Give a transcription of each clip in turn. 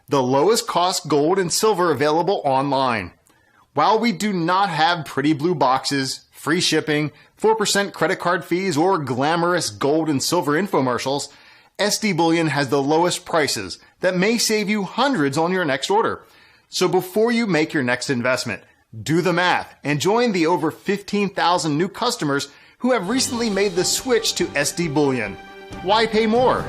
the lowest cost gold and silver available online. While we do not have pretty blue boxes, free shipping, 4% credit card fees, or glamorous gold and silver infomercials, SD Bullion has the lowest prices that may save you hundreds on your next order. So before you make your next investment, do the math and join the over 15,000 new customers who have recently made the switch to SD Bullion. Why pay more?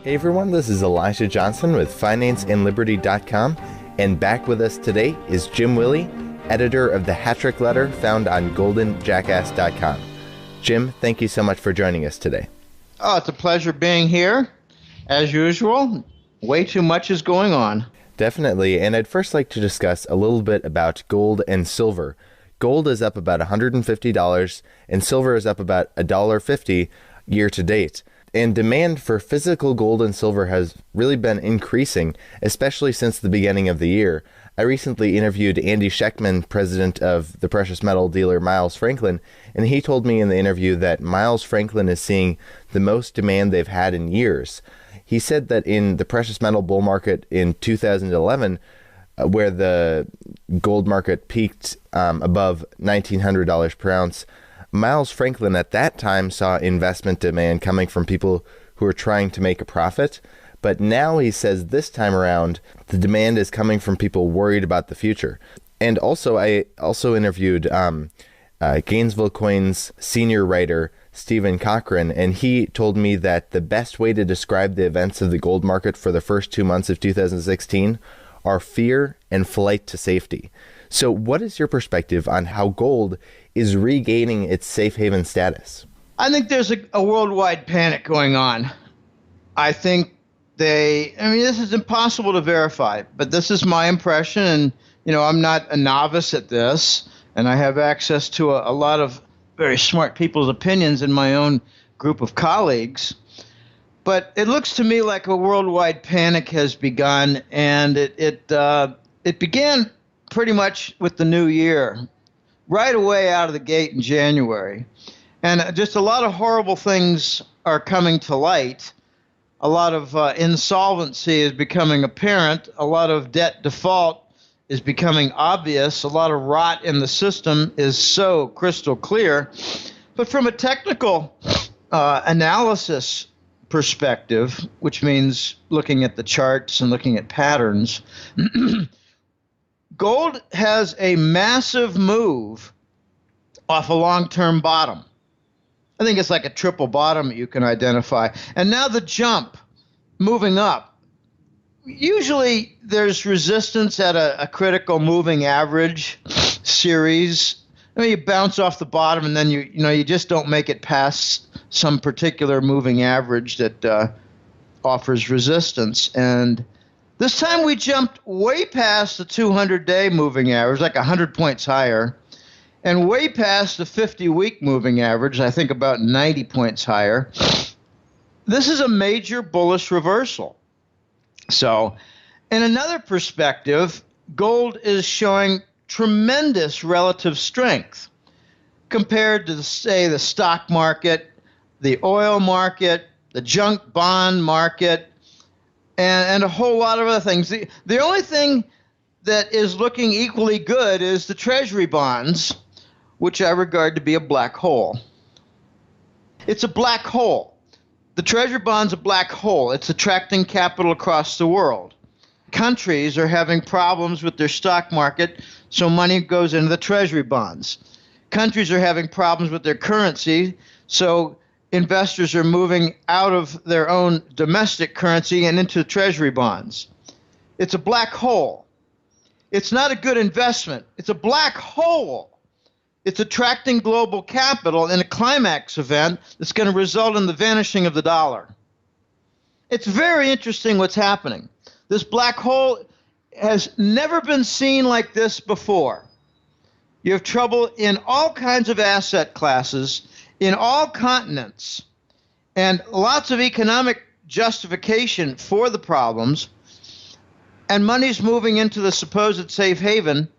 Hey everyone, this is Elijah Johnson with FinanceAndLiberty.com, and back with us today is Jim Willie, editor of the Hat-Trick Letter found on GoldenJackass.com. Jim, thank you so much for joining us today. Oh, it's a pleasure being here. As usual, way too much is going on. Definitely, and I'd first like to discuss a little bit about gold and silver. Gold is up about $150, and silver is up about $1.50 year to date. And demand for physical gold and silver has really been increasing, especially since the beginning of the year. I recently interviewed Andy Schechtman, president of the precious metal dealer Miles Franklin, and he told me in the interview that Miles Franklin is seeing the most demand they've had in years. He said that in the precious metal bull market in 2011, where the gold market peaked above $1,900 per ounce, Miles Franklin at that time saw investment demand coming from people who are trying to make a profit. But now he says this time around, the demand is coming from people worried about the future. And also, I also interviewed Gainesville Coin's senior writer, Stephen Cochran, and he told me that the best way to describe the events of the gold market for the first 2 months of 2016 are fear and flight to safety. So what is your perspective on how gold is regaining its safe haven status? I think there's a worldwide panic going on. I think this is impossible to verify, but this is my impression, and I'm not a novice at this, and I have access to a lot of very smart people's opinions in my own group of colleagues. But it looks to me like a worldwide panic has begun, and it began pretty much with the new year, right away out of the gate in January. And just a lot of horrible things are coming to light. A lot of insolvency is becoming apparent. A lot of debt default is becoming obvious. A lot of rot in the system is so crystal clear. But from a technical analysis perspective, which means looking at the charts and looking at patterns, gold has a massive move off a long-term bottom. I think it's like a triple bottom you can identify. And now the jump, moving up. Usually there's resistance at a critical moving average series. I mean, you bounce off the bottom and then you just don't make it past some particular moving average that offers resistance. And this time we jumped way past the 200-day moving average, like 100 points higher, and way past the 50-week moving average, I think about 90 points higher. This is a major bullish reversal. So, in another perspective, gold is showing tremendous relative strength compared to, say, the stock market, the oil market, the junk bond market, and a whole lot of other things. The only thing that is looking equally good is the treasury bonds, which I regard to be a black hole. It's a black hole. The treasury bond's a black hole. It's attracting capital across the world. Countries are having problems with their stock market, so money goes into the treasury bonds. Countries are having problems with their currency, so investors are moving out of their own domestic currency and into treasury bonds. It's a black hole. It's not a good investment. It's a black hole. It's attracting global capital in a climax event that's going to result in the vanishing of the dollar. It's very interesting what's happening. This black hole has never been seen like this before. You have trouble in all kinds of asset classes, in all continents, and lots of economic justification for the problems, and money's moving into the supposed safe haven,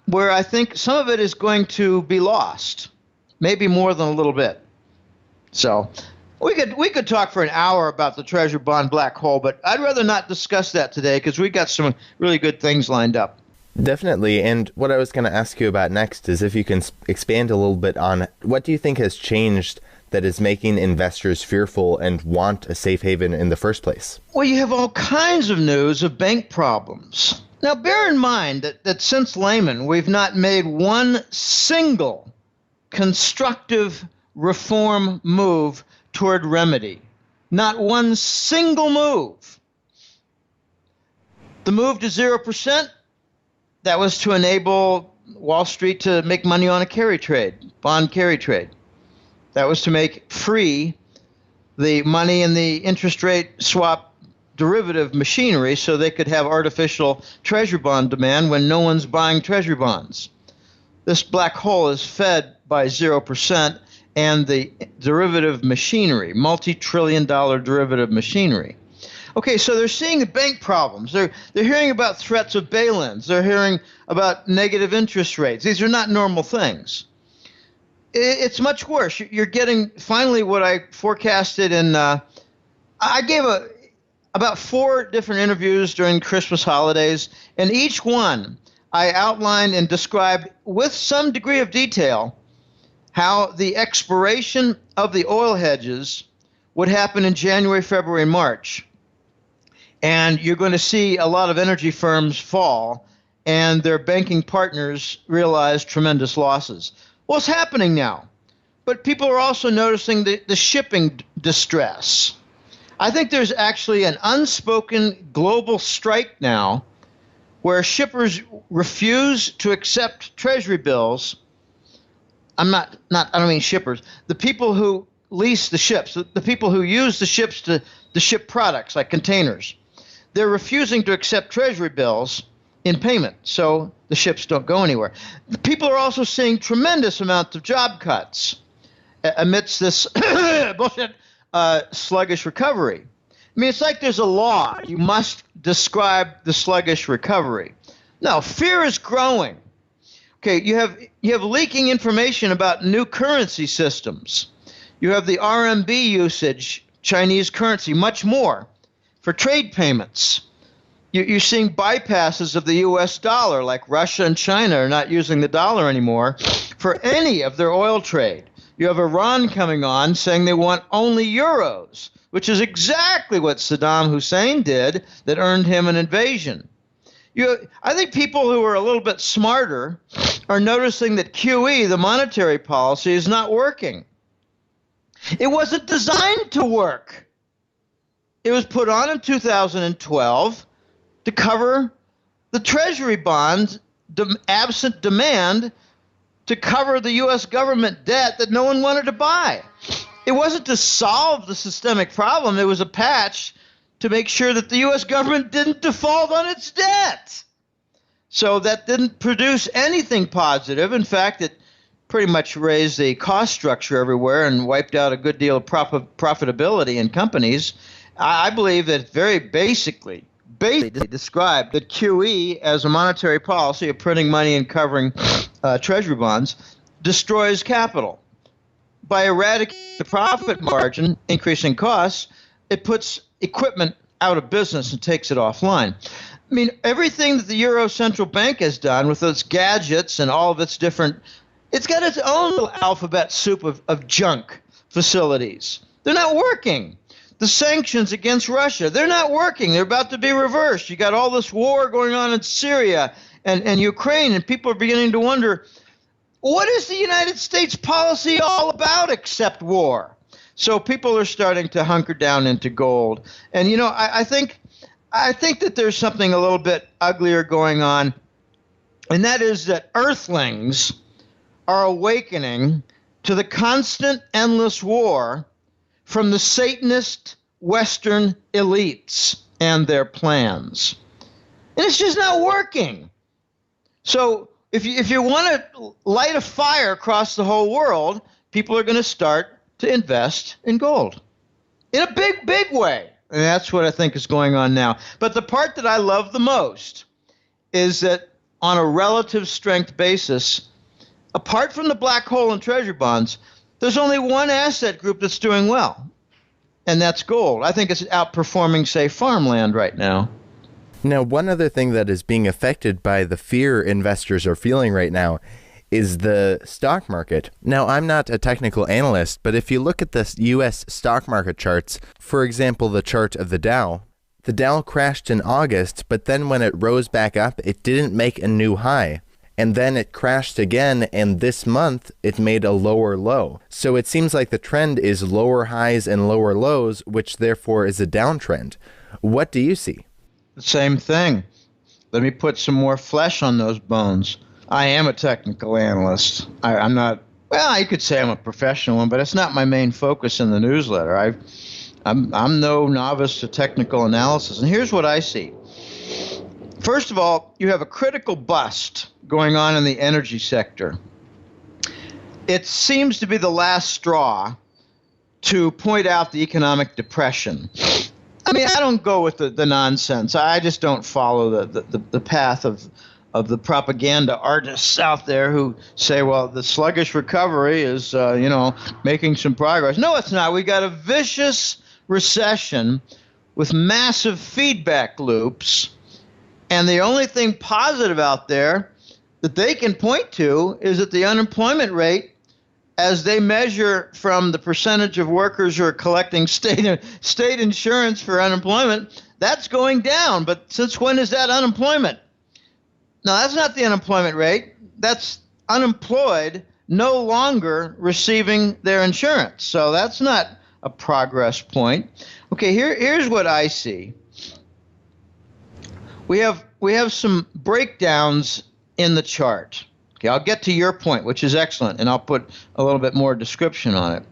where I think some of it is going to be lost, maybe more than a little bit. So We could talk for an hour about the treasury bond black hole, but I'd rather not discuss that today because we got some really good things lined up. Definitely. And what I was going to ask you about next is if you can expand a little bit on what do you think has changed that is making investors fearful and want a safe haven in the first place? Well, you have all kinds of news of bank problems. Now, bear in mind that since Lehman, we've not made one single constructive reform move toward remedy. Not one single move. The move to 0%, that was to enable Wall Street to make money on a carry trade, bond carry trade. That was to make free the money in the interest rate swap derivative machinery so they could have artificial treasury bond demand when no one's buying treasury bonds. This black hole is fed by 0% and the derivative machinery, multi-trillion-dollar derivative machinery. Okay, so they're seeing the bank problems. They're hearing about threats of bail-ins. They're hearing about negative interest rates. These are not normal things. It's much worse. You're getting finally what I forecasted in. I gave about 4 different interviews during Christmas holidays, and each one I outlined and described with some degree of detail how the expiration of the oil hedges would happen in January, February, and March. And you're going to see a lot of energy firms fall and their banking partners realize tremendous losses. Well, it's happening now. But people are also noticing the shipping distress. I think there's actually an unspoken global strike now where shippers refuse to accept treasury bills. I don't mean shippers. The people who lease the ships, the people who use the ships to ship products like containers, they're refusing to accept treasury bills in payment, so the ships don't go anywhere. The people are also seeing tremendous amounts of job cuts amidst this bullshit sluggish recovery. I mean, it's like there's a law. You must describe the sluggish recovery. No, fear is growing. Okay, you have leaking information about new currency systems. You have the RMB usage, Chinese currency, much more for trade payments. You're seeing bypasses of the U.S. dollar, like Russia and China are not using the dollar anymore for any of their oil trade. You have Iran coming on saying they want only euros, which is exactly what Saddam Hussein did that earned him an invasion. I think people who are a little bit smarter are noticing that QE, the monetary policy, is not working. It wasn't designed to work. It was put on in 2012 to cover the treasury bonds, absent demand, to cover the U.S. government debt that no one wanted to buy. It wasn't to solve the systemic problem. It was a patch to make sure that the U.S. government didn't default on its debt. So that didn't produce anything positive. In fact, it pretty much raised the cost structure everywhere and wiped out a good deal of profitability in companies. I believe that very basically described that QE as a monetary policy of printing money and covering treasury bonds destroys capital. By eradicating the profit margin, increasing costs, it puts equipment out of business and takes it offline. I mean, everything that the Euro Central Bank has done with its gadgets and all of its different, it's got its own little alphabet soup of junk facilities. They're not working. The sanctions against Russia, they're not working. They're about to be reversed. You got all this war going on in Syria and Ukraine, and people are beginning to wonder, what is the United States policy all about except war? So people are starting to hunker down into gold. And, you know, I think that there's something a little bit uglier going on, and that is that earthlings are awakening to the constant, endless war from the Satanist Western elites and their plans. And it's just not working. So if you want to light a fire across the whole world, people are going to start to invest in gold in a big, big way. And that's what I think is going on now. But the part that I love the most is that on a relative strength basis, apart from the black hole and treasury bonds, there's only one asset group that's doing well, and that's gold. I think it's outperforming, say, farmland right now. Now, one other thing that is being affected by the fear investors are feeling right now is the stock market. Now, I'm not a technical analyst, but if you look at the U.S. stock market charts, for example, the chart of the Dow crashed in August, but then when it rose back up, it didn't make a new high. And then it crashed again, and this month it made a lower low. So it seems like the trend is lower highs and lower lows, which therefore is a downtrend. What do you see? The same thing. Let me put some more flesh on those bones. I am a technical analyst. I'm not, well, you could say I'm a professional one, but it's not my main focus in the newsletter. I'm no novice to technical analysis. And here's what I see. First of all, you have a critical bust going on in the energy sector. It seems to be the last straw to point out the economic depression. I mean, I don't go with the nonsense. I just don't follow the path of the propaganda artists out there who say, well, the sluggish recovery is, making some progress. No, it's not. We got a vicious recession with massive feedback loops. And the only thing positive out there that they can point to is that the unemployment rate, as they measure from the percentage of workers who are collecting state insurance for unemployment, that's going down. But since when is that unemployment? No, that's not the unemployment rate. That's unemployed no longer receiving their insurance. So that's not a progress point. Okay, here's what I see. We have some breakdowns in the chart. Okay, I'll get to your point, which is excellent, and I'll put a little bit more description on it.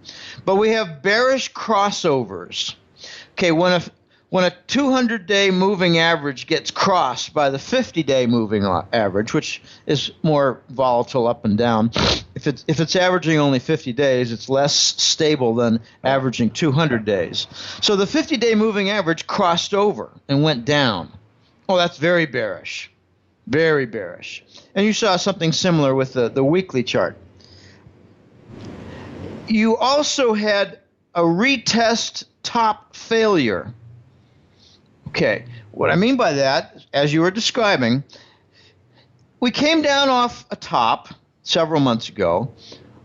But we have bearish crossovers. Okay, when a 200-day moving average gets crossed by the 50-day moving average, which is more volatile up and down, if it's averaging only 50 days, it's less stable than averaging 200 days. So the 50-day moving average crossed over and went down. Oh, that's very bearish. Very bearish. And you saw something similar with the weekly chart. You also had a retest top failure. Okay, what I mean by that, as you were describing, we came down off a top several months ago,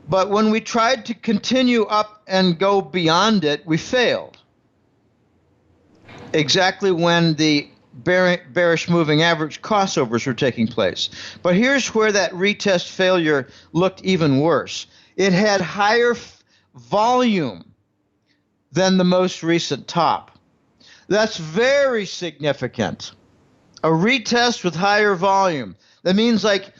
but when we tried to continue up and go beyond it, we failed. Exactly when the bearish moving average crossovers were taking place. But here's where that retest failure looked even worse. It had higher volume than the most recent top. That's very significant. A retest with higher volume. That means like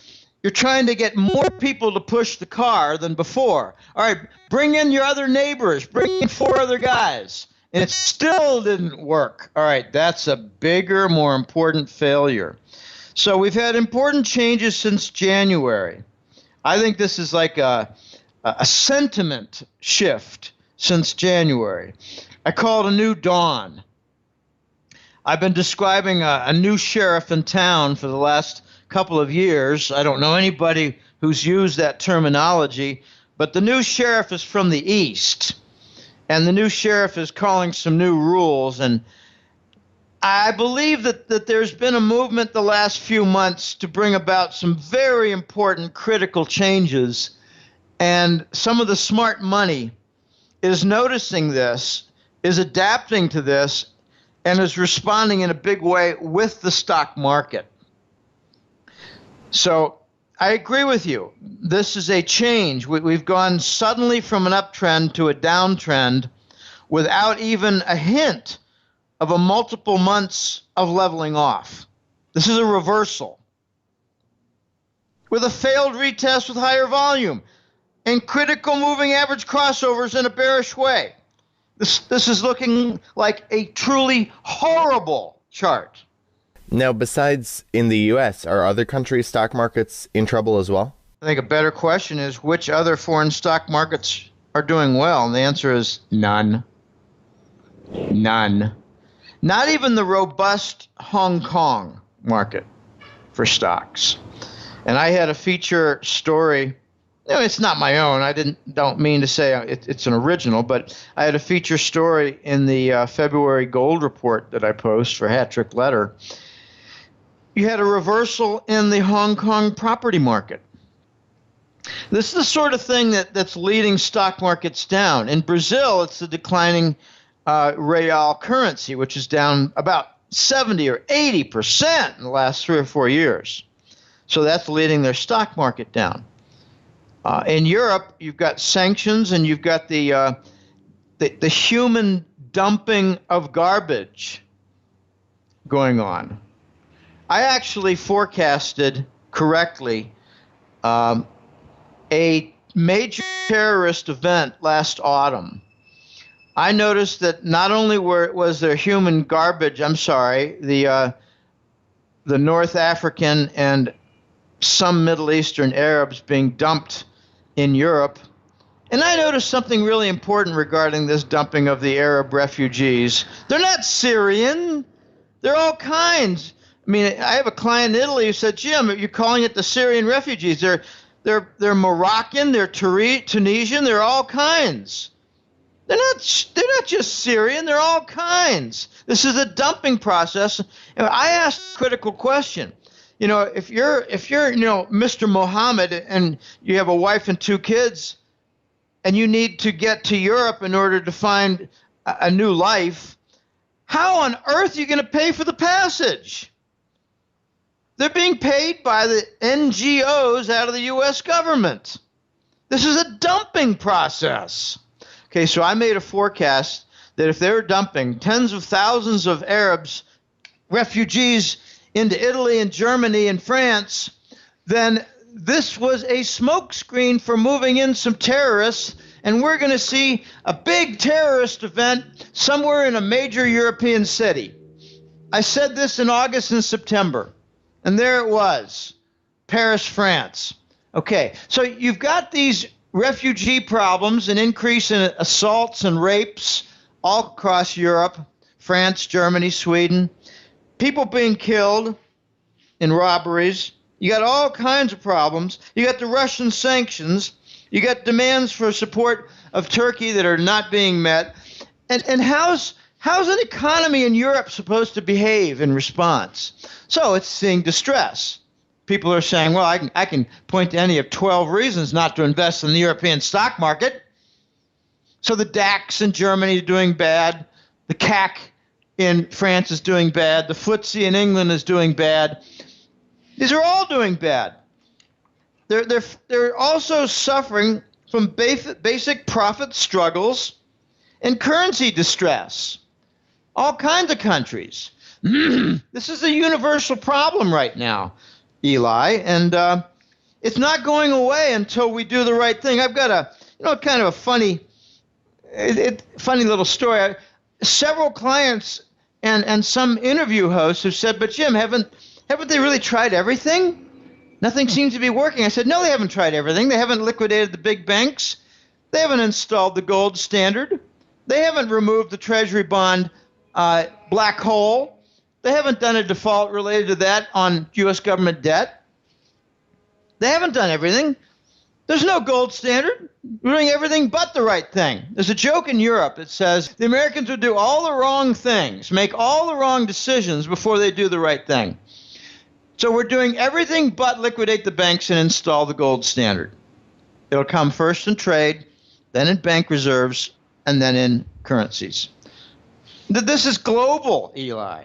you're trying to get more people to push the car than before. All right, bring in your other neighbors. Bring in 4 other guys. And it still didn't work. All right, that's a bigger, more important failure. So we've had important changes since January. I think this is like a sentiment shift since January. I call it a new dawn. I've been describing a new sheriff in town for the last couple of years. I don't know anybody who's used that terminology, but the new sheriff is from the East. And the new sheriff is calling some new rules. And I believe that there's been a movement the last few months to bring about some very important critical changes. And some of the smart money is noticing this, is adapting to this, and is responding in a big way with the stock market. So I agree with you. This is a change. We've gone suddenly from an uptrend to a downtrend without even a hint of a multiple months of leveling off. This is a reversal with a failed retest with higher volume and critical moving average crossovers in a bearish way. This is looking like a truly horrible chart. Now, besides in the U.S., are other countries' stock markets in trouble as well? I think a better question is which other foreign stock markets are doing well? And the answer is none. None. Not even the robust Hong Kong market for stocks. And I had a feature story it's not my own. Don't mean to say it's an original, but I had a feature story in the February gold report that I post for Hat Trick Letter. You had a reversal in the Hong Kong property market. This is the sort of thing that's leading stock markets down. In Brazil, it's the declining real currency, which is down about 70 or 80% in the last 3 or 4 years. So that's leading their stock market down. In Europe, you've got sanctions and you've got the human dumping of garbage going on. I actually forecasted correctly a major terrorist event last autumn. I noticed that not only was there human garbage, the North African and some Middle Eastern Arabs being dumped in Europe, and I noticed something really important regarding this dumping of the Arab refugees. They're not Syrian. They're all kinds. I mean, I have a client in Italy who said, Jim, you're calling it the Syrian refugees. They're Moroccan, they're Tunisian, they're all kinds. They're not just Syrian, they're all kinds. This is a dumping process. And I asked a critical question. If you're Mr. Mohammed and you have a wife and 2 kids and you need to get to Europe in order to find a new life, how on earth are you going to pay for the passage? They're being paid by the NGOs out of the U.S. government. This is a dumping process. Okay, so I made a forecast that if they were dumping tens of thousands of Arabs, refugees, into Italy and Germany and France, then this was a smokescreen for moving in some terrorists, and we're going to see a big terrorist event somewhere in a major European city. I said this in August and September. And there it was, Paris, France. Okay, so you've got these refugee problems, an increase in assaults and rapes all across Europe, France, Germany, Sweden, people being killed in robberies. You got all kinds of problems. You got the Russian sanctions. You got demands for support of Turkey that are not being met. And how's an economy in Europe supposed to behave in response? So it's seeing distress. People are saying, well, I can point to any of 12 reasons not to invest in the European stock market. So the DAX in Germany is doing bad. The CAC in France is doing bad. The FTSE in England is doing bad. These are all doing bad. They're also suffering from basic profit struggles and currency distress. All kinds of countries. This is a universal problem right now, Eli, and it's not going away until we do the right thing. I've got kind of a funny little story. Several clients and some interview hosts have said, "But Jim, haven't they really tried everything? Nothing seems to be working." I said, "No, they haven't tried everything. They haven't liquidated the big banks. They haven't installed the gold standard. They haven't removed the Treasury bond black hole. They haven't done a default related to that on U.S. government debt. They haven't done everything. There's no gold standard. We're doing everything but the right thing." There's a joke in Europe that says the Americans would do all the wrong things, make all the wrong decisions before they do the right thing. So we're doing everything but liquidate the banks and install the gold standard. It'll come first in trade, then in bank reserves, and then in currencies. This is global, Eli.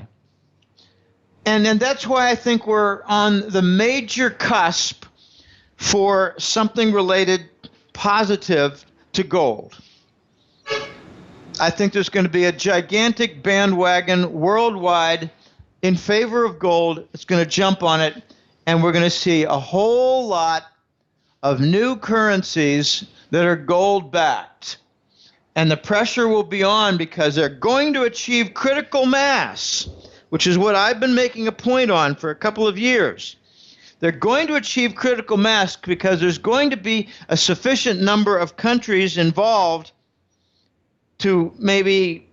And that's why I think we're on the major cusp for something related positive to gold. I think there's going to be a gigantic bandwagon worldwide in favor of gold. It's going to jump on it, and we're going to see a whole lot of new currencies that are gold-backed. And the pressure will be on because they're going to achieve critical mass, which is what I've been making a point on for a couple of years. They're going to achieve critical mass because there's going to be a sufficient number of countries involved to maybe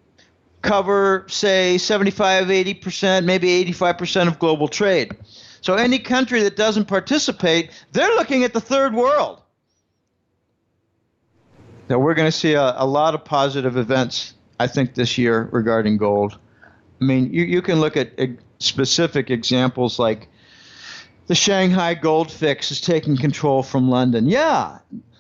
cover, say, 75, 80%, maybe 85% of global trade. So any country that doesn't participate, they're looking at the third world. Now, we're going to see a lot of positive events, I think, this year regarding gold. I mean, you can look at specific examples like the Shanghai gold fix is taking control from London. Yeah,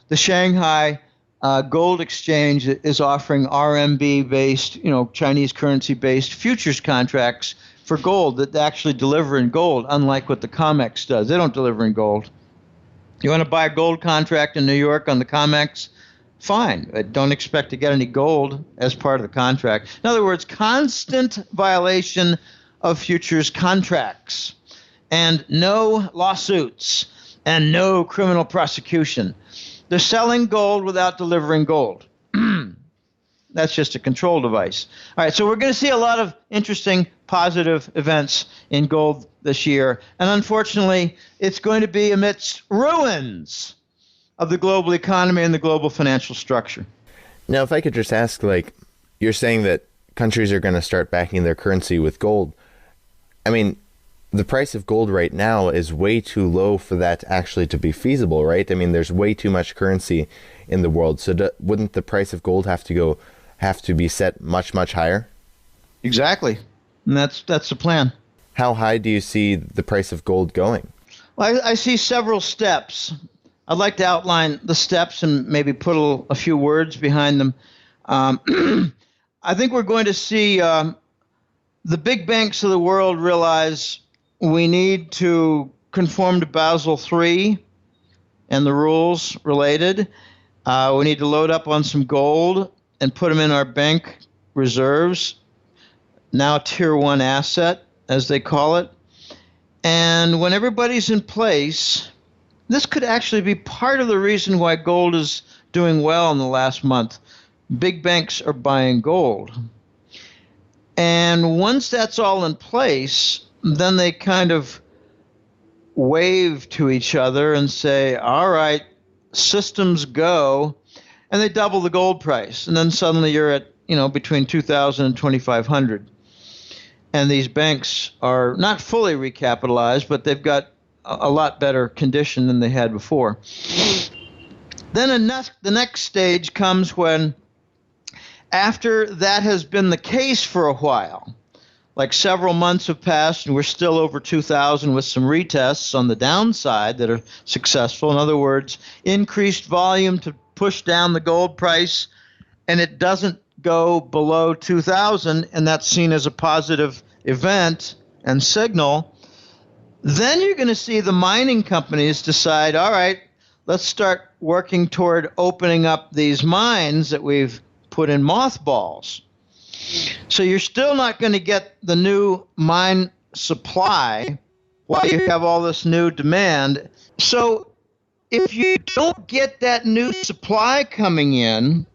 the Shanghai gold exchange is offering RMB-based, Chinese currency-based futures contracts for gold that actually deliver in gold, unlike what the COMEX does. They don't deliver in gold. You want to buy a gold contract in New York on the COMEX? Fine. Don't expect to get any gold as part of the contract. In other words, constant violation of futures contracts and no lawsuits and no criminal prosecution. They're selling gold without delivering gold. That's just a control device. All right, so we're going to see a lot of interesting positive events in gold this year. And unfortunately, it's going to be amidst ruins of the global economy and the global financial structure. Now, if I could just ask, you're saying that countries are going to start backing their currency with gold. I mean, the price of gold right now is way too low for that actually to be feasible, right? I mean, there's way too much currency in the world. So wouldn't the price of gold have to be set much, much higher? Exactly. And that's the plan. How high do you see the price of gold going? Well, I see several steps. I'd like to outline the steps and maybe put a few words behind them. I think we're going to see the big banks of the world realize we need to conform to Basel III and the rules related. We need to load up on some gold and put them in our bank reserves, now Tier 1 asset, as they call it. And when everybody's in place, this could actually be part of the reason why gold is doing well in the last month. Big banks are buying gold. And once that's all in place, then they kind of wave to each other and say, all right, systems go, and they double the gold price. And then suddenly you're at, between 2,000 and 2,500. And these banks are not fully recapitalized, but they've got a lot better condition than they had before. Then the next stage comes when, after that has been the case for a while, like several months have passed and we're still over 2,000 with some retests on the downside that are successful. In other words, increased volume to push down the gold price, and it doesn't go below 2,000, and that's seen as a positive event and signal. Then you're going to see the mining companies decide, all right, let's start working toward opening up these mines that we've put in mothballs. So you're still not going to get the new mine supply while you have all this new demand. So if you don't get that new supply coming in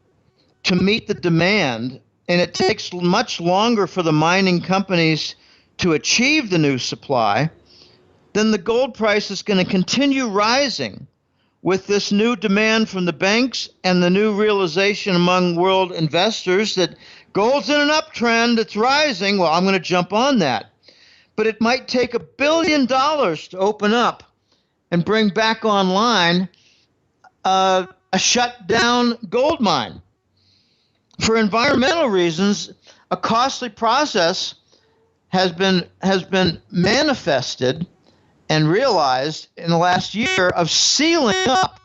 to meet the demand, and it takes much longer for the mining companies to achieve the new supply, then the gold price is going to continue rising with this new demand from the banks and the new realization among world investors that gold's in an uptrend, it's rising. Well, I'm going to jump on that. But it might take $1 billion to open up and bring back online a shut down gold mine. For environmental reasons, a costly process has been manifested and realized in the last year of sealing up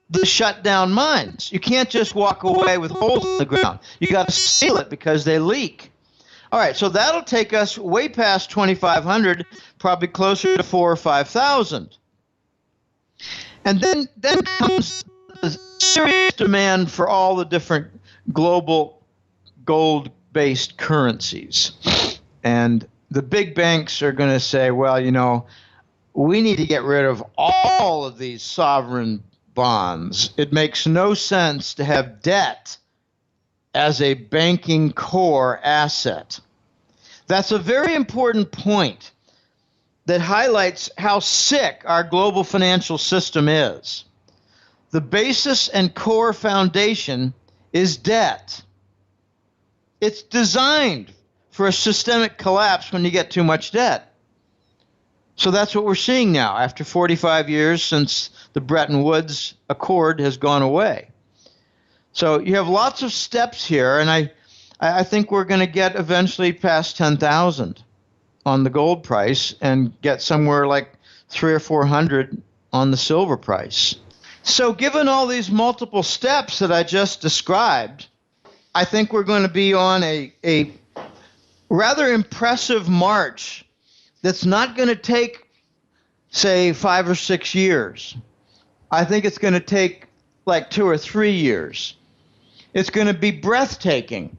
the shut down mines. You can't just walk away with holes in the ground. You got to seal it because they leak. All right, so that'll take us way past 2,500, probably closer to 4,000 or 5,000. And then comes the serious demand for all the different global gold-based currencies. And the big banks are going to say, well, we need to get rid of all of these sovereign bonds. It makes no sense to have debt as a banking core asset. That's a very important point that highlights how sick our global financial system is. The basis and core foundation is debt. It's designed for a systemic collapse when you get too much debt. So that's what we're seeing now after 45 years since the Bretton Woods Accord has gone away. So you have lots of steps here, and I think we're going to get eventually past 10,000 on the gold price and get somewhere like 300 or 400 on the silver price. So given all these multiple steps that I just described, I think we're going to be on a rather impressive march that's not going to take, say, 5 or 6 years. I think it's going to take like 2 or 3 years. It's going to be breathtaking.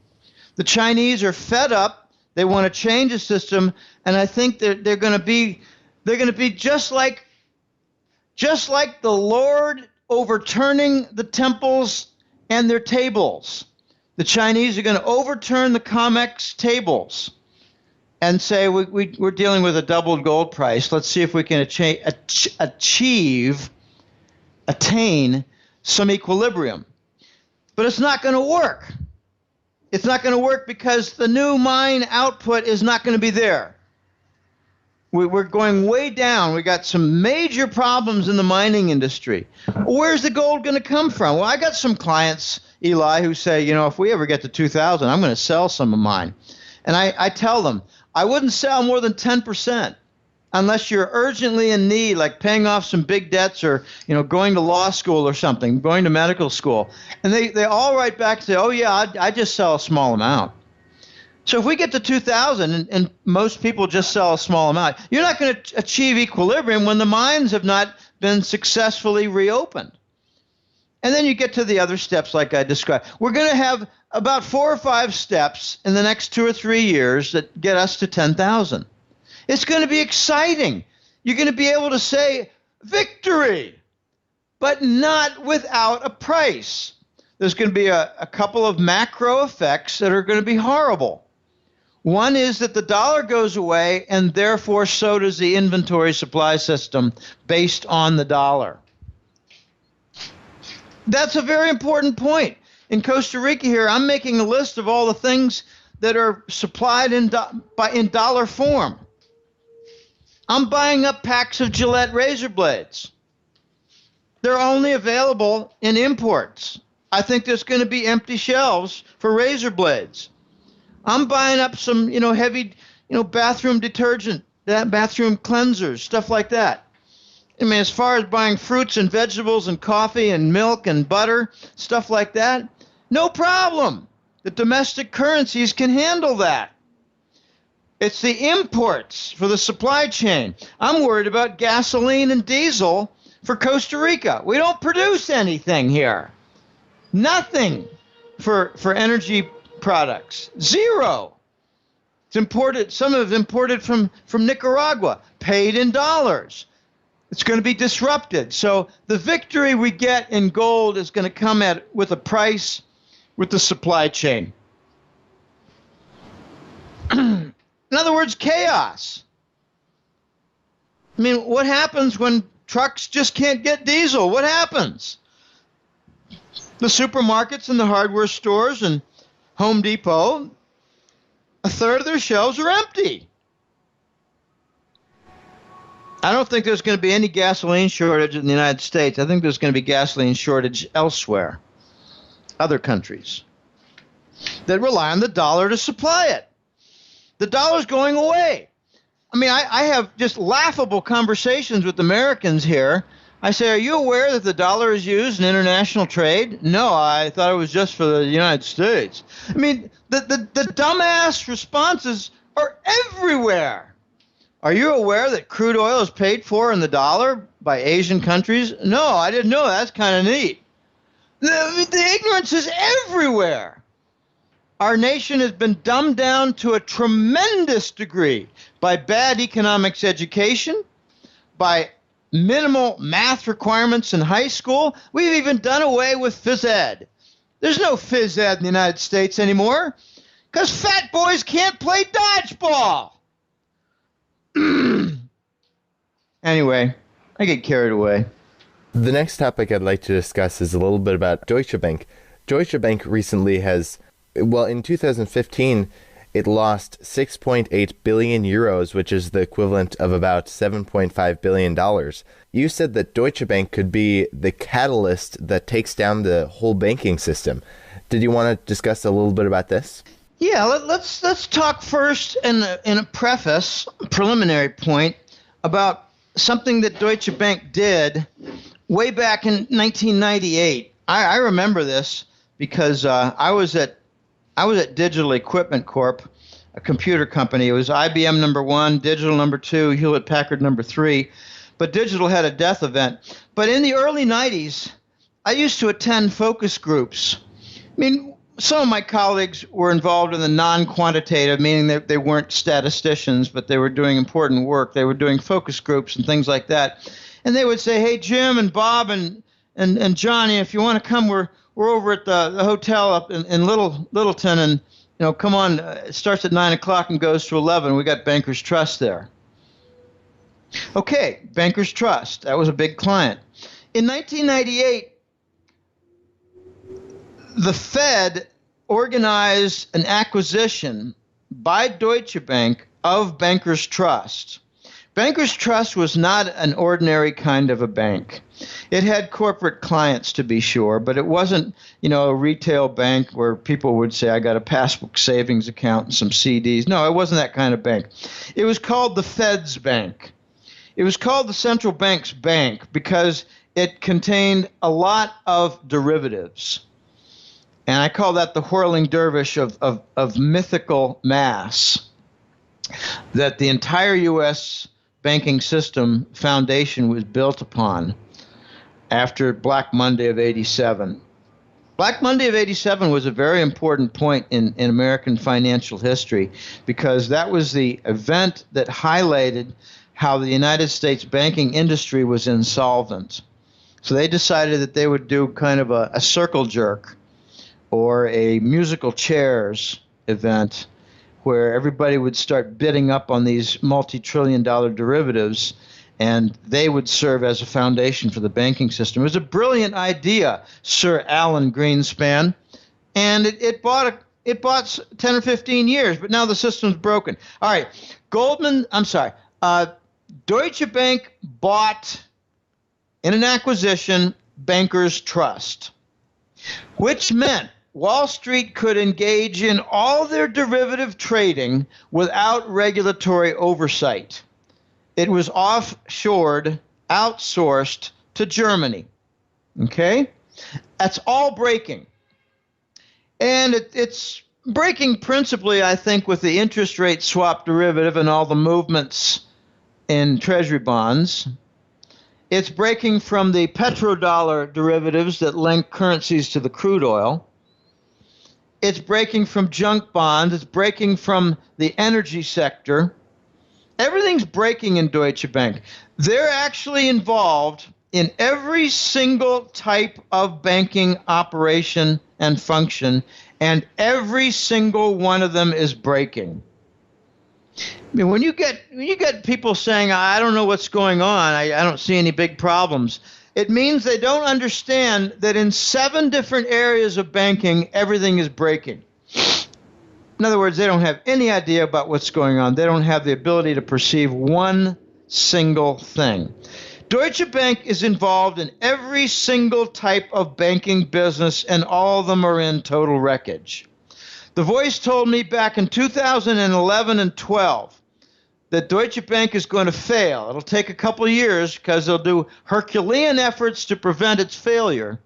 The Chinese are fed up. They want to change the system, and I think they're going to be just like the Lord overturning the temples and their tables. The Chinese are going to overturn the COMEX tables and say we're dealing with a doubled gold price. Let's see if we can attain some equilibrium. But it's not going to work. It's not going to work because the new mine output is not going to be there. We're going way down. We got some major problems in the mining industry. Where's the gold going to come from? Well, I got some clients, Eli, who say, if we ever get to 2,000, I'm going to sell some of mine. And I tell them, I wouldn't sell more than 10% unless you're urgently in need, like paying off some big debts or, going to law school or something, going to medical school. And they all write back and say, oh, yeah, I just sell a small amount. So if we get to 2,000 and most people just sell a small amount, you're not going to achieve equilibrium when the mines have not been successfully reopened. And then you get to the other steps like I described. We're going to have about 4 or 5 steps in the next 2 or 3 years that get us to 10,000. It's going to be exciting. You're going to be able to say victory, but not without a price. There's going to be a couple of macro effects that are going to be horrible. One is that the dollar goes away, and therefore so does the inventory supply system based on the dollar. That's a very important point. In Costa Rica here, I'm making a list of all the things that are supplied in dollar form. I'm buying up packs of Gillette razor blades. They're only available in imports. I think there's going to be empty shelves for razor blades. I'm buying up some, heavy, bathroom detergent, bathroom cleansers, stuff like that. I mean, as far as buying fruits and vegetables and coffee and milk and butter, stuff like that, no problem. The domestic currencies can handle that. It's the imports for the supply chain. I'm worried about gasoline and diesel for Costa Rica. We don't produce anything here. Nothing for energy products. Zero. It's imported. Some of it's imported from Nicaragua, paid in dollars. It's going to be disrupted. So the victory we get in gold is going to come with a price with the supply chain. In other words, chaos. I mean, what happens when trucks just can't get diesel? What happens? The supermarkets and the hardware stores and Home Depot, a third of their shelves are empty. I don't think there's going to be any gasoline shortage in the United States. I think there's going to be gasoline shortage elsewhere, other countries that rely on the dollar to supply it. The dollar's going away. I mean, I have just laughable conversations with Americans here. I say, are you aware that the dollar is used in international trade? No, I thought it was just for the United States. I mean, the dumbass responses are everywhere. Are you aware that crude oil is paid for in the dollar by Asian countries? No, I didn't know. That's kind of neat. The ignorance is everywhere. Our nation has been dumbed down to a tremendous degree by bad economics education, by minimal math requirements in high school. We've even done away with phys ed. There's no phys ed in the United States anymore because fat boys can't play dodgeball. Anyway, I get carried away. The next topic I'd like to discuss is a little bit about Deutsche Bank. Deutsche Bank recently has, well, in 2015, it lost 6.8 billion euros, which is the equivalent of about $7.5 billion. You said that Deutsche Bank could be the catalyst that takes down the whole banking system. Did you want to discuss a little bit about this? Yeah, let's talk first in a preliminary point, about something that Deutsche Bank did way back in 1998. I remember this because I was at Digital Equipment Corp, a computer company. It was IBM number 1, Digital number 2, Hewlett Packard number 3. But Digital had a death event. But in the early 90s, I used to attend focus groups. I mean, some of my colleagues were involved in the non-quantitative, meaning that they weren't statisticians, but they were doing important work. They were doing focus groups and things like that. And they would say, hey, Jim and Bob and Johnny, if you want to come, we're over at the hotel up in Littleton, and come on. It starts at 9 o'clock and goes to 11. We got Bankers Trust there. Okay, Bankers Trust. That was a big client. In 1998, the Fed organized an acquisition by Deutsche Bank of Bankers Trust. Bankers Trust was not an ordinary kind of a bank. It had corporate clients, to be sure, but it wasn't, a retail bank where people would say, I got a passbook savings account and some CDs. No, it wasn't that kind of bank. It was called the Fed's Bank. It was called the Central Bank's Bank because it contained a lot of derivatives. And I call that the whirling dervish of mythical mass that the entire U.S. banking system foundation was built upon after Black Monday of 87. Black Monday of 87 was a very important point in American financial history because that was the event that highlighted how the United States banking industry was insolvent. So they decided that they would do kind of a circle jerk or a musical chairs event where everybody would start bidding up on these multi-trillion-dollar derivatives, and they would serve as a foundation for the banking system. It was a brilliant idea, Sir Alan Greenspan, and it bought 10 or 15 years, but now the system's broken. All right, Deutsche Bank bought, in an acquisition, Bankers Trust, which meant Wall Street could engage in all their derivative trading without regulatory oversight. It was offshored, outsourced to Germany. Okay? That's all breaking. And it's breaking principally, I think, with the interest rate swap derivative and all the movements in treasury bonds. It's breaking from the petrodollar derivatives that link currencies to the crude oil. It's breaking from junk bonds. It's breaking from the energy sector. Everything's breaking in Deutsche Bank. They're actually involved in every single type of banking operation and function, and every single one of them is breaking. I mean, when you get people saying, I don't know what's going on, I don't see any big problems, it means they don't understand that in 7 different areas of banking, everything is breaking. In other words, they don't have any idea about what's going on. They don't have the ability to perceive one single thing. Deutsche Bank is involved in every single type of banking business, and all of them are in total wreckage. The Voice told me back in 2011 and 12 that Deutsche Bank is going to fail. It'll take a couple of years because they'll do Herculean efforts to prevent its failure.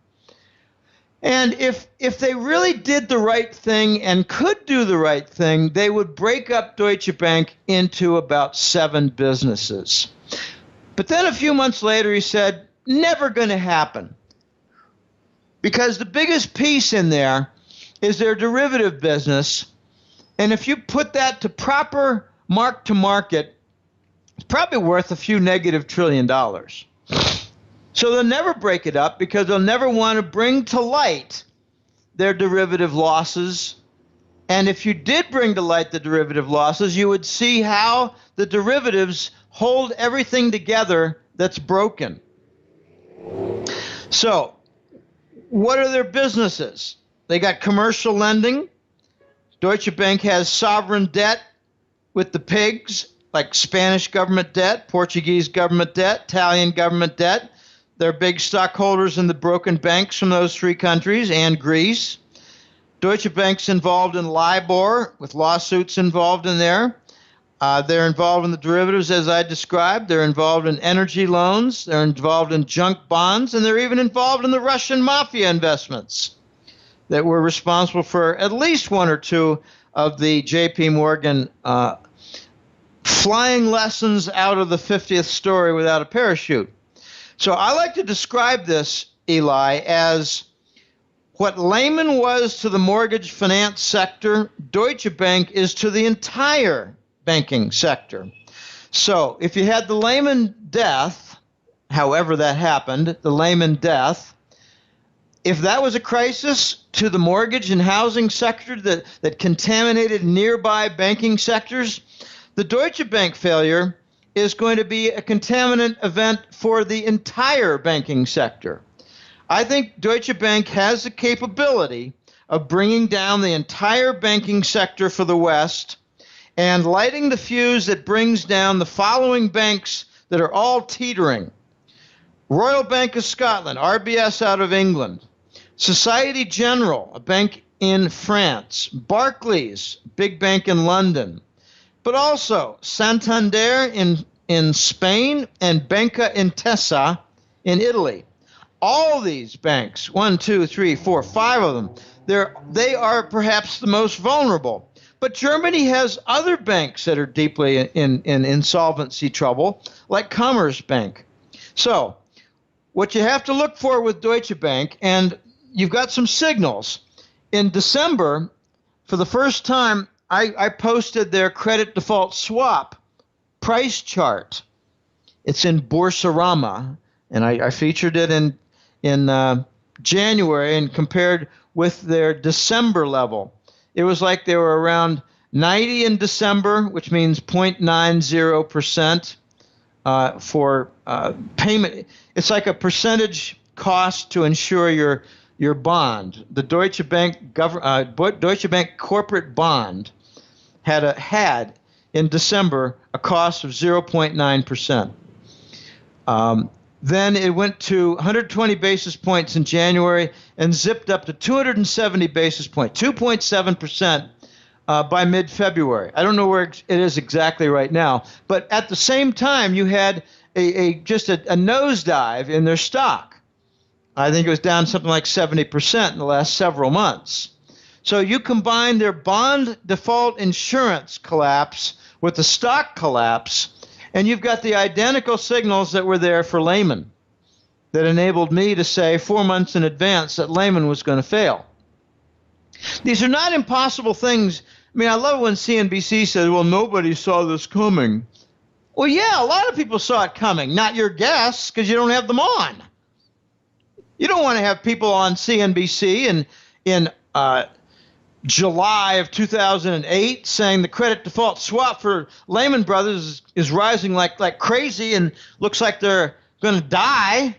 And if they really did the right thing and could do the right thing, they would break up Deutsche Bank into about 7 businesses. But then a few months later, he said, never going to happen. Because the biggest piece in there is their derivative business. And if you put that to proper mark to market, it's probably worth a few negative $1 trillion. So they'll never break it up because they'll never want to bring to light their derivative losses. And if you did bring to light the derivative losses, you would see how the derivatives hold everything together that's broken. So what are their businesses? They got commercial lending, Deutsche Bank has sovereign debt with the pigs, like Spanish government debt, Portuguese government debt, Italian government debt. They're big stockholders in the broken banks from those three countries and Greece. Deutsche Bank's involved in LIBOR with lawsuits involved in there. They're involved in the derivatives, as I described. They're involved in energy loans. They're involved in junk bonds. And they're even involved in the Russian mafia investments that were responsible for at least one or two of the J.P. Morgan flying lessons out of the 50th story without a parachute. So I like to describe this, Eli, as what Lehman was to the mortgage finance sector, Deutsche Bank is to the entire banking sector. So if you had the Lehman death, however that happened, the Lehman death, if that was a crisis to the mortgage and housing sector that contaminated nearby banking sectors, the Deutsche Bank failure is going to be a contaminant event for the entire banking sector. I think Deutsche Bank has the capability of bringing down the entire banking sector for the West and lighting the fuse that brings down the following banks that are all teetering. Royal Bank of Scotland, RBS out of England. Societe Generale, a bank in France. Barclays, big bank in London. But also Santander in Spain and Banca Intesa in Italy. All these banks, 1, 2, 3, 4, 5 of them, they are perhaps the most vulnerable. But Germany has other banks that are deeply in insolvency trouble, like Commerzbank. So what you have to look for with Deutsche Bank, and you've got some signals. In December, for the first time, I posted their credit default swap price chart. It's in Boursorama, and I featured it in January and compared with their December level. It was like they were around 90 in December, which means 0.90% for payment. It's like a percentage cost to insure your bond. The Deutsche Bank Deutsche Bank corporate bond had in December a cost of 0.9%. Then it went to 120 basis points in January and zipped up to 270 basis points, 2.7% by mid-February. I don't know where it is exactly right now, but at the same time, you had just a nosedive in their stock. I think it was down something like 70% in the last several months. So you combine their bond default insurance collapse with the stock collapse, and you've got the identical signals that were there for Lehman that enabled me to say 4 months in advance that Lehman was going to fail. These are not impossible things. I mean, I love when CNBC says, well, nobody saw this coming. Well, yeah, a lot of people saw it coming. Not your guests, because you don't have them on. You don't want to have people on CNBC in July of 2008 saying the credit default swap for Lehman Brothers is rising like crazy and looks like they're going to die.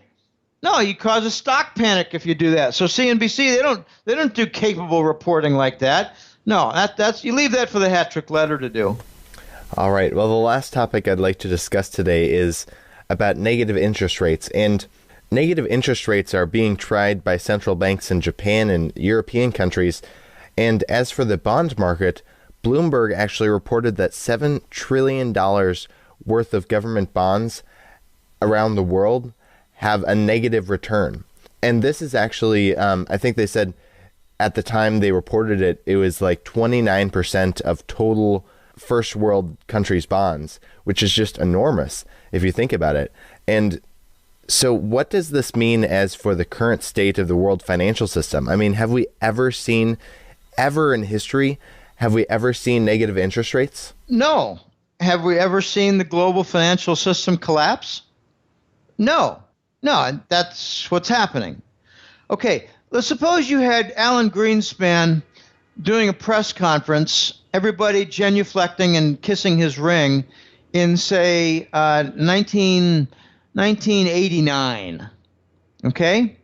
No, you cause a stock panic if you do that. So CNBC, they don't do capable reporting like that. No, that's you leave that for the hat trick letter to do. All right. Well, the last topic I'd like to discuss today is about negative interest rates. And negative interest rates are being tried by central banks in Japan and European countries. And as for the bond market, Bloomberg actually reported that $7 trillion worth of government bonds around the world have a negative return. And this is actually, I think they said at the time they reported it, it was like 29% of total first world countries' bonds, which is just enormous if you think about it. And so what does this mean as for the current state of the world financial system? I mean, have we ever seen in history, have we ever seen negative interest rates? No. Have we ever seen the global financial system collapse? No. No, that's what's happening. Okay, let's suppose you had Alan Greenspan doing a press conference, everybody genuflecting and kissing his ring in, say, 1989. Okay?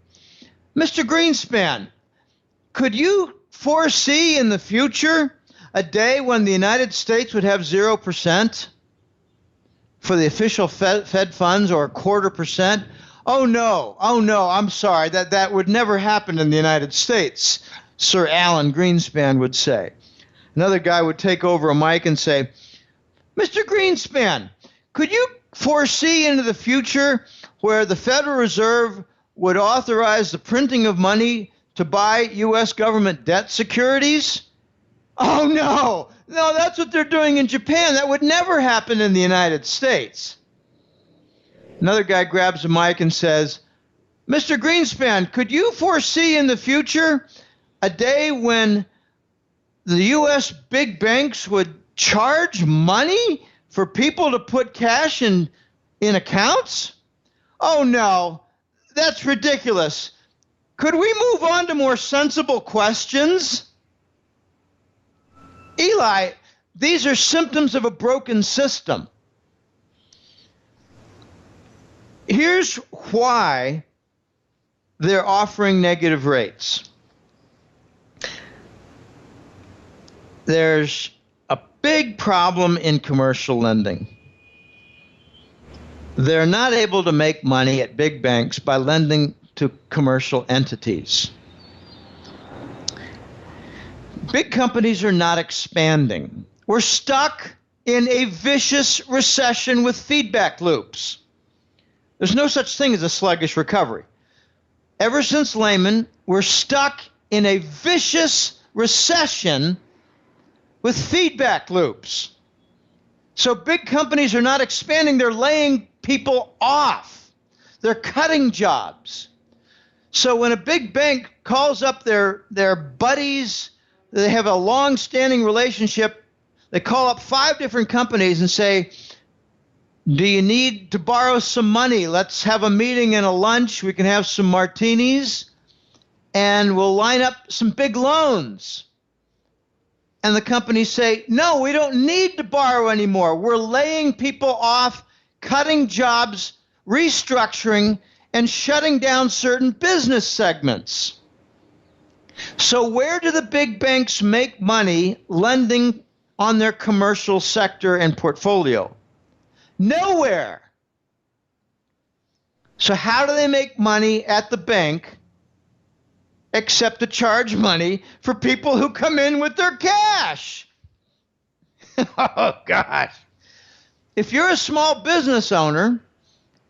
Mr. Greenspan, could you foresee in the future a day when the United States would have 0% for the official Fed funds, or 0.25%? Oh no, I'm sorry, that would never happen in the United States, Sir Alan Greenspan would say. Another guy would take over a mic and say, Mr. Greenspan, could you foresee into the future where the Federal Reserve would authorize the printing of money to buy U.S. government debt securities? Oh, no, that's what they're doing in Japan. That would never happen in the United States. Another guy grabs a mic and says, Mr. Greenspan, could you foresee in the future a day when the U.S. big banks would charge money for people to put cash in accounts? Oh, no, that's ridiculous. Could we move on to more sensible questions? Eli, these are symptoms of a broken system. Here's why they're offering negative rates. There's a big problem in commercial lending. They're not able to make money at big banks by lending to commercial entities. Big companies are not expanding. We're stuck in a vicious recession with feedback loops. There's no such thing as a sluggish recovery. Ever since Lehman, we're stuck in a vicious recession with feedback loops. So big companies are not expanding. They're laying people off. They're cutting jobs. So when a big bank calls up their buddies, they have a long-standing relationship, they call up 5 different companies and say, do you need to borrow some money? Let's have a meeting and a lunch. We can have some martinis, and we'll line up some big loans. And the companies say, no, we don't need to borrow anymore. We're laying people off, cutting jobs, restructuring, and shutting down certain business segments. So where do the big banks make money lending on their commercial sector and portfolio? Nowhere. So how do they make money at the bank except to charge money for people who come in with their cash? Oh, gosh. If you're a small business owner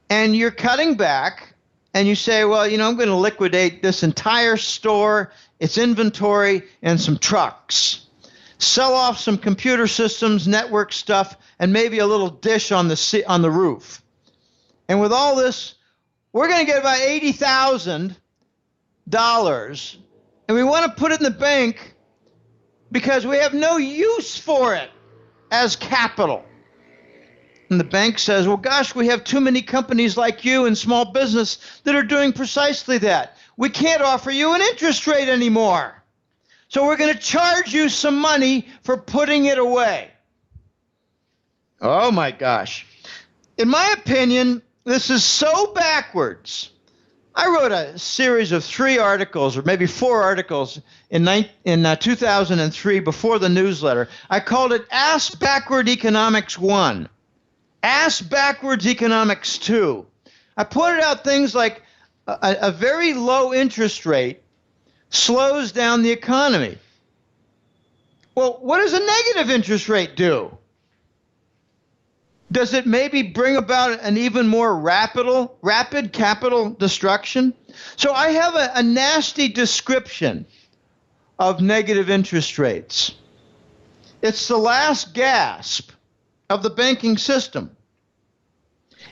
and you're cutting back and you say, well, I'm going to liquidate this entire store, its inventory, and some trucks. Sell off some computer systems, network stuff, and maybe a little dish on the roof. And with all this, we're going to get about $80,000, and we want to put it in the bank because we have no use for it as capital. And the bank says, well, gosh, we have too many companies like you in small business that are doing precisely that. We can't offer you an interest rate anymore. So we're going to charge you some money for putting it away. Oh, my gosh. In my opinion, this is so backwards. I wrote a series of 3 articles, or maybe 4 articles, in 2003 before the newsletter. I called it Ask Backward Economics 1, Ask Backwards Economics 2. I pointed out things like a very low interest rate slows down the economy. Well, what does a negative interest rate do? Does it maybe bring about an even more rapid capital destruction? So I have a nasty description of negative interest rates. It's the last gasp of the banking system.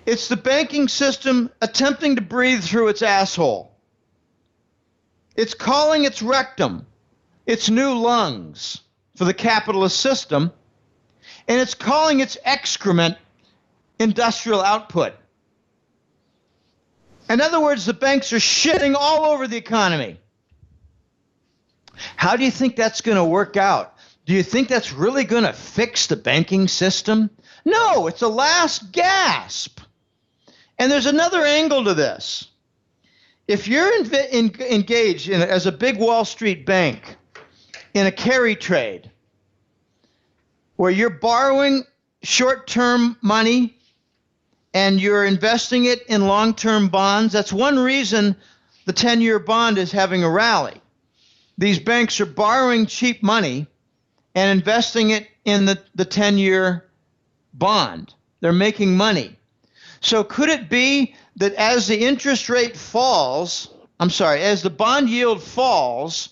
It's the banking system attempting to breathe through its asshole. It's calling its rectum its new lungs for the capitalist system, and it's calling its excrement industrial output. In other words, the banks are shitting all over the economy. How do you think that's going to work out? Do you think that's really going to fix the banking system? No, it's a last gasp. And there's another angle to this. If you're engaged as a big Wall Street bank in a carry trade, where you're borrowing short-term money and you're investing it in long-term bonds. That's one reason the 10-year bond is having a rally. These banks are borrowing cheap money and investing it in the 10-year bond. They're making money. So could it be that as the interest rate falls, as the bond yield falls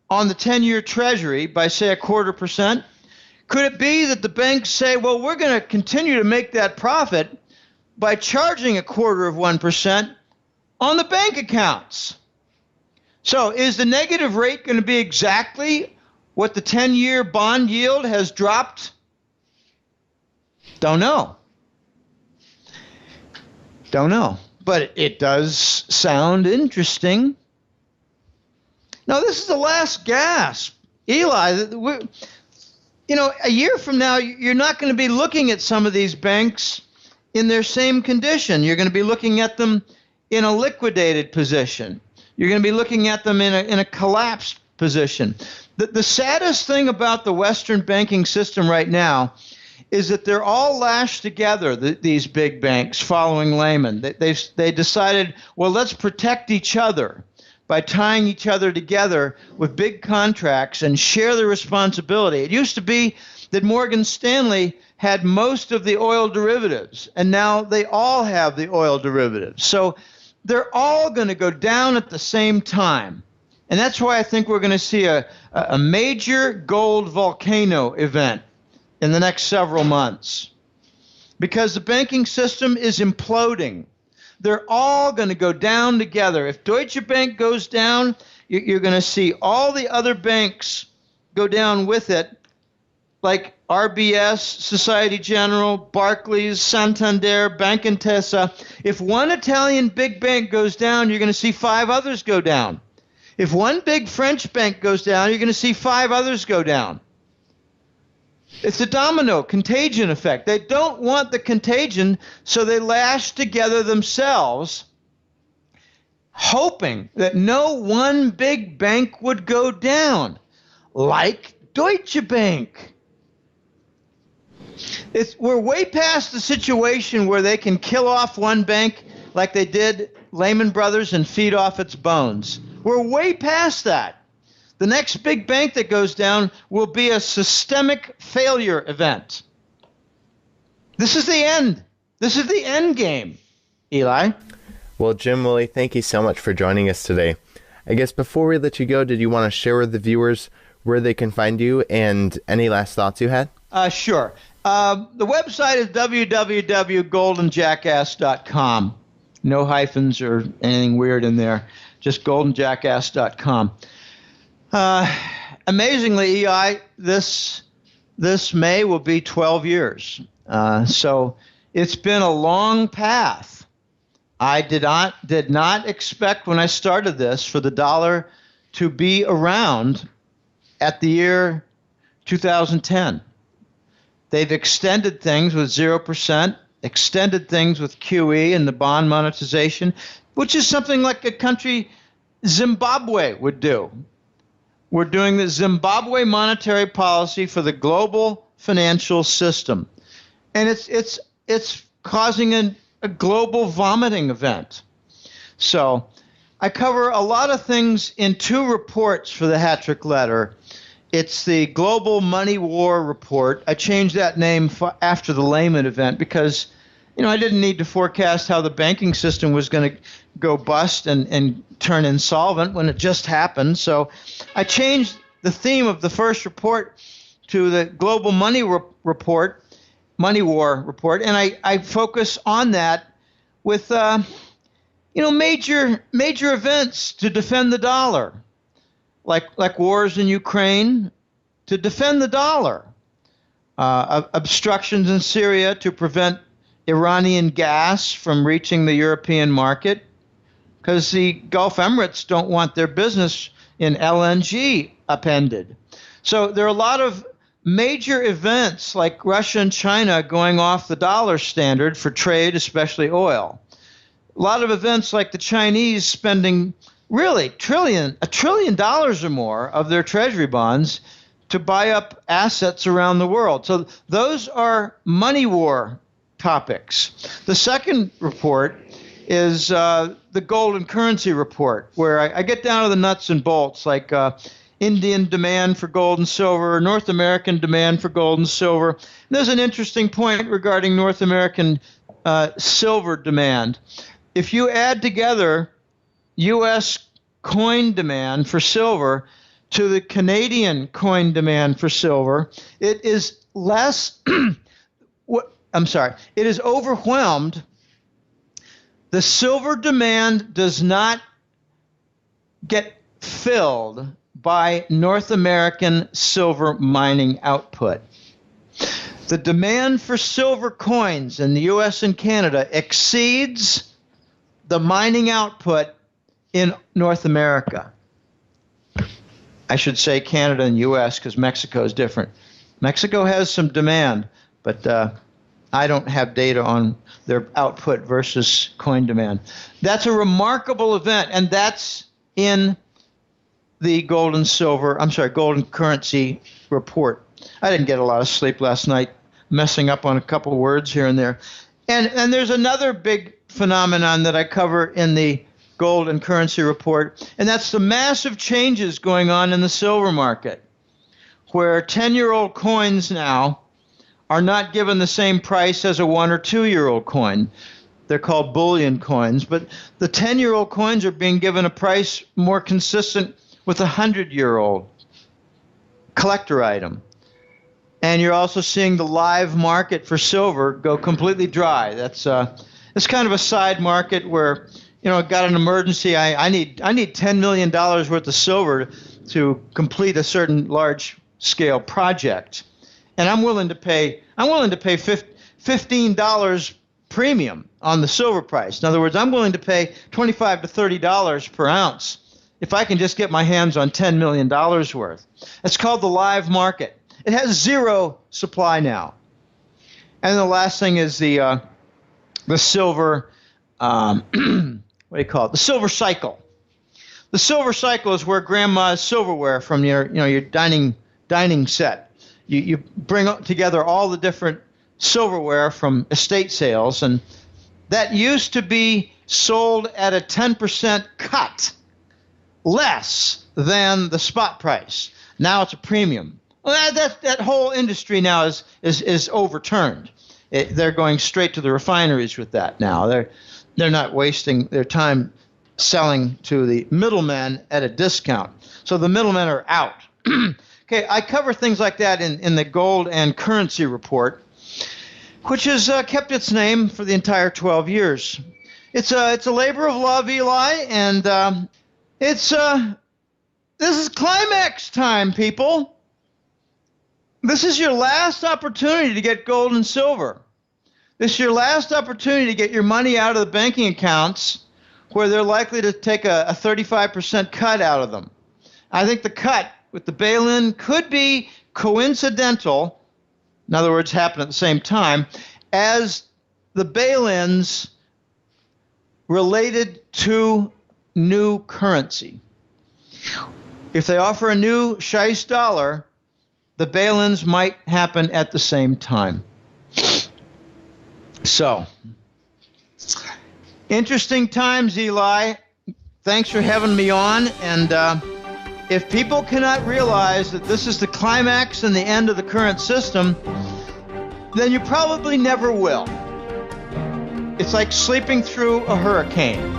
on the 10-year Treasury by, say, 0.25%, could it be that the banks say, well, we're going to continue to make that profit by charging 0.25% on the bank accounts? So is the negative rate going to be exactly what the 10-year bond yield has dropped? Don't know. But it does sound interesting. Now, this is the last gasp. Eli, a year from now, you're not going to be looking at some of these banks in their same condition. You're going to be looking at them in a liquidated position. You're going to be looking at them in a collapsed position. The saddest thing about the Western banking system right now is that they're all lashed together, these big banks, following Lehman. They decided, well, let's protect each other by tying each other together with big contracts and share the responsibility. It used to be that Morgan Stanley had most of the oil derivatives, and now they all have the oil derivatives. So they're all going to go down at the same time. And that's why I think we're going to see a major gold volcano event in the next several months, because the banking system is imploding. They're all going to go down together. If Deutsche Bank goes down, you're going to see all the other banks go down with it, like RBS, Societe Generale, Barclays, Santander, Bank Intesa. If one Italian big bank goes down, you're going to see 5 others go down. If one big French bank goes down, you're going to see 5 others go down. It's a domino contagion effect. They don't want the contagion, so they lash together themselves, hoping that no one big bank would go down, like Deutsche Bank. We're way past the situation where they can kill off one bank like they did Lehman Brothers and feed off its bones. We're way past that. The next big bank that goes down will be a systemic failure event. This is the end. This is the end game, Eli. Well, Jim, Willie, thank you so much for joining us today. I guess before we let you go, did you want to share with the viewers where they can find you and any last thoughts you had? Sure. The website is www.goldenjackass.com. No hyphens or anything weird in there. Just goldenjackass.com. Amazingly, EI, this May will be 12 years. So it's been a long path. I did not expect when I started this for the dollar to be around at the year 2010. They've extended things with 0%, extended things with QE and the bond monetization, which is something like a country Zimbabwe would do. We're doing the Zimbabwe monetary policy for the global financial system. And it's causing a global vomiting event. So I cover a lot of things in 2 reports for the Hattrick Letter. It's the Global Money War Report. I changed that name after the Lehman event because, I didn't need to forecast how the banking system was going to go bust and turn insolvent when it just happened. So I changed the theme of the first report to the Global Money Report, Money War Report, and I focus on that with major events to defend the dollar, like wars in Ukraine to defend the dollar, obstructions in Syria to prevent Iranian gas from reaching the European market, because the Gulf Emirates don't want their business in LNG upended. So there are a lot of major events like Russia and China going off the dollar standard for trade, especially oil. A lot of events like the Chinese spending really $1 trillion or more of their treasury bonds to buy up assets around the world. So those are money war topics. The second report is the gold and currency report, where I get down to the nuts and bolts, like Indian demand for gold and silver, North American demand for gold and silver. And there's an interesting point regarding North American silver demand. If you add together U.S. coin demand for silver to the Canadian coin demand for silver, it is less, it is overwhelmed. The silver demand does not get filled by North American silver mining output. The demand for silver coins in the U.S. and Canada exceeds the mining output in North America. I should say Canada and U.S. because Mexico is different. Mexico has some demand, but I don't have data on their output versus coin demand. That's a remarkable event, and that's in the gold and currency report. I didn't get a lot of sleep last night, messing up on a couple of words here and there. And there's another big phenomenon that I cover in the gold and currency report, and that's the massive changes going on in the silver market, where 10-year-old coins now are not given the same price as a 1 or 2-year-old coin. They're called bullion coins, but the 10-year-old coins are being given a price more consistent with a 100-year-old collector item. And you're also seeing the live market for silver go completely dry. It's kind of a side market where, I got an emergency. I need $10 million worth of silver to complete a certain large-scale project, and I'm willing to pay $15 premium on the silver price. In other words, I'm willing to pay $25 to $30 per ounce if I can just get my hands on $10 million worth. It's called the live market. It has zero supply now. And the last thing is the silver. What do you call it? The silver cycle. The silver cycle is where grandma's silverware from your dining set. You bring together all the different silverware from estate sales, and that used to be sold at a 10% cut, less than the spot price. Now it's a premium. Well, that whole industry now is overturned. They're going straight to the refineries with that now. They're not wasting their time selling to the middlemen at a discount. So the middlemen are out. Okay, I cover things like that in the gold and currency report, which has kept its name for the entire 12 years. It's a labor of love, Eli, and this is climax time, people. This is your last opportunity to get gold and silver. This is your last opportunity to get your money out of the banking accounts where they're likely to take a 35% cut out of them. I think the cut with the bail-in could be coincidental, in other words, happen at the same time, as the bail-ins related to new currency. If they offer a new Scheist dollar, the bail-ins might happen at the same time. So, interesting times, Eli. Thanks for having me on. And if people cannot realize that this is the climax and the end of the current system, then you probably never will. It's like sleeping through a hurricane.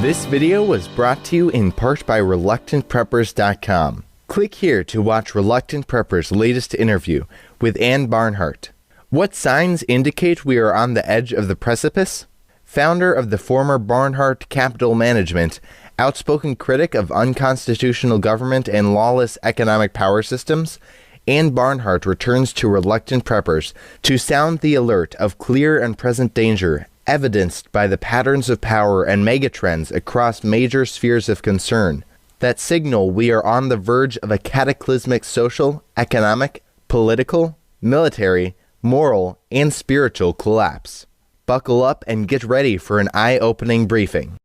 This video was brought to you in part by ReluctantPreppers.com. Click here to watch Reluctant Prepper's latest interview with Ann Barnhart. What signs indicate we are on the edge of the precipice? Founder of the former Barnhart Capital Management, outspoken critic of unconstitutional government and lawless economic power systems, Ann Barnhart returns to Reluctant Preppers to sound the alert of clear and present danger evidenced by the patterns of power and megatrends across major spheres of concern that signal we are on the verge of a cataclysmic social, economic, political, military, moral, and spiritual collapse. Buckle up and get ready for an eye-opening briefing.